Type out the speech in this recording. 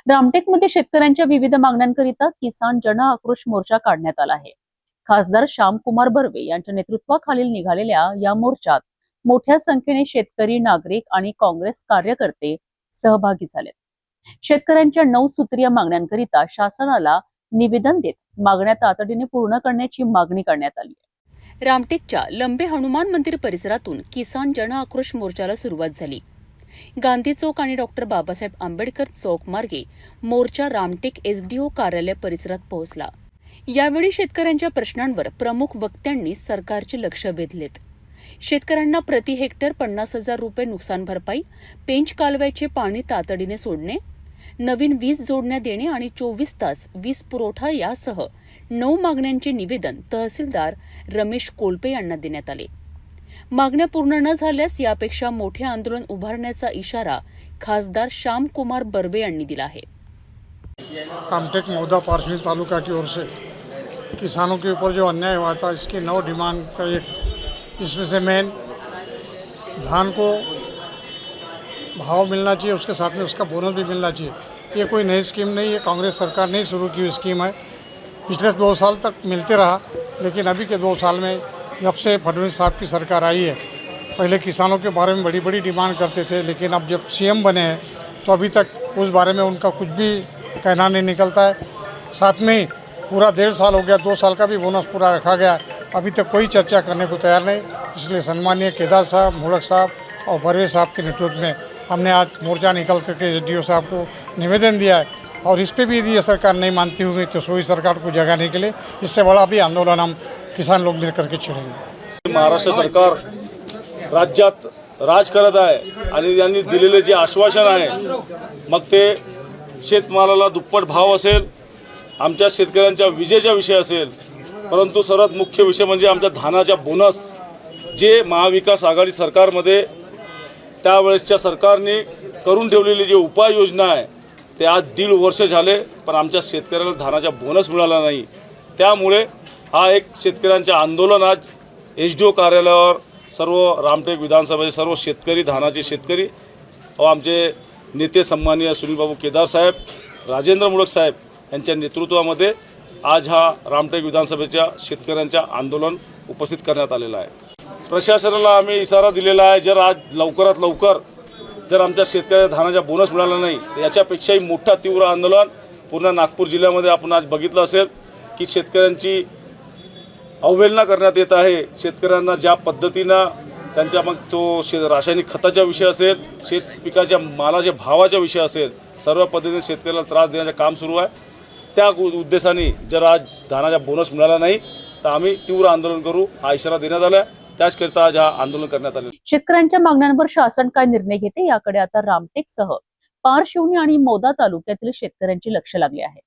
रामटेकमध्ये शेतकऱ्यांच्या विविध मागण्यांकरिता किसान जन आक्रोश मोर्चा काढण्यात आला आहे। खासदार श्यामकुमार बर्वे यांच्या नेतृत्वाखाली निघालेल्या या मोर्चात मोठ्या संख्येने शेतकरी, नागरिक आणि काँग्रेस कार्यकर्ते सहभागी झाले। शेतकऱ्यांच्या 9 सूत्रीय मागण्यांकरिता शासनाला निवेदन देत मागण्या तातडीने पूर्ण करण्याची मागणी करण्यात आली आहे। रामटेकच्या लंबे हनुमान मंदिर परिसरातून किसान जन आक्रोश मोर्चाला सुरुवात झाली। गांधी चौक आणि डॉक्टर बाबासाहेब आंबेडकर चौक मार्गे मोर्चा रामटेक एसडीओ कार्यालय परिसरात पोहोचला। यावेळी शेतकऱ्यांच्या प्रश्नांवर प्रमुख वक्त्यांनी सरकारचे लक्ष वेधलेत। शेतकऱ्यांना प्रति हेक्टर 50,000 रुपये नुकसान भरपाई, पेंच कालव्याचे पाणी तातडीने सोडणे, नवीन वीज जोडण्या देणे आणि 24 तास वीज पुरवठा यासह 9 मागण्यांचे निवेदन तहसीलदार रमेश कोल्पे यांना देण्यात आले। मागण्या पूर्ण न झाल्यास यापेक्षा मोठे आंदोलन उभारण्याचा इशारा खासदार श्यामकुमार बर्वे यांनी दिला है। रामटेक मौदा पारसनी तालुका की ओर से किसानों के ऊपर जो अन्याय हुआ था, इसकी 9 डिमांड का एक, इसमें से मेन धान को भाव मिलना चाहिए, उसके साथ में उसका बोनस भी मिलना चाहिए। ये कोई नई स्कीम नहीं है, कांग्रेस सरकार ने शुरू की हुई स्कीम है। पिछले 2 साल तक मिलते रहा, लेकिन अभी के 2 साल में जब से फडणवीस साहब की सरकार आई है, पहले किसानों के बारे में बड़ी बड़ी डिमांड करते थे, लेकिन अब जब सीएम बने हैं तो अभी तक उस बारे में उनका कुछ भी कहना नहीं निकलता है। साथ में ही पूरा 1.5 साल हो गया, 2 साल का भी बोनस पूरा रखा गया, अभी तक कोई चर्चा करने को तैयार नहीं। इसलिए सम्मानीय केदार साहब, मोड़क साहब और बर्वे साहब के नेतृत्व में हमने आज मोर्चा निकल करके एसडीओ साहब को निवेदन दिया है। और इस पर भी यदि ये सरकार नहीं मानती होगी तो सोई सरकार को जगह नहीं के लिए इससे बड़ा भी आंदोलन हम किसान लोग मिल करके छेड़ेंगे। महाराष्ट्र सरकार राज्यात राज करत आहे आणि यांनी दिलेले जे आश्वासन आहे, मग ते शेतमालाला दुप्पट भाव असेल, आमच्या शेतकऱ्यांच्या विजेचा विषय असेल, परंतु सर्वात मुख्य विषय म्हणजे आमच्या धानाचा बोनस, जे महाविकास आघाडी सरकारमध्ये त्यावेळेसच्या सरकारने करून ठेवलेली जी उपाययोजना आहे ते आज 1.5 वर्ष झाले, पण आमच्या शेतकऱ्याला धानाचा बोनस मिळाला नाही। त्यामुळे हा एक शेतकऱ्यांचे आंदोलन आज एसडीओ कार्यालयावर सर्व रामटेक विधानसभेचे सर्व शेतकरी, धानाचे शेतकरी व आमचे नेते सन्माननीय सुनील बाबू केदार साहेब, राजेंद्र मोडक साहेब यांच्या नेतृत्वामध्ये आज हा रामटेक विधानसभेच्या शेतकऱ्यांचा आंदोलन उपस्थित करण्यात आलेला आहे। प्रशासनाला आम्ही इशारा दिलेला आहे, जर आज लवकरात लवकर जर आमच्या शेतकऱ्याला धानाचा बोनस मिळाला नाही तर याच्यापेक्षाही मोठा तीव्र आंदोलन पूर्ण नागपूर जिल्ह्यामध्ये आपण आज बघितलं असेल की शेतकऱ्यांची अवहेलना करण्यात येत आहे। शेतकऱ्यांना ज्या पद्धतीनं त्यांच्या मग तो रासायनिक खताचा विषय असेल, शेत पिकाच्या मालाच्या भावाचा विषय असेल, सर्व पद्धतीने शेतकऱ्याला त्रास देण्याचे काम सुरू आहे। त्या उद्देशाने जर आज धानाचा बोनस मिळाला नाही तर आम्ही तीव्र आंदोलन करू, हा इशारा देण्यात आला आहे। त्याचकरिता आज हा आंदोलन करण्यात आले। शेतकऱ्यांच्या मागण्यांवर शासन काय निर्णय घेते याकडे आता रामटेकसह पारशिवनी आणि मौदा तालुक्यातील शेतकऱ्यांचे लक्ष लागले आहे।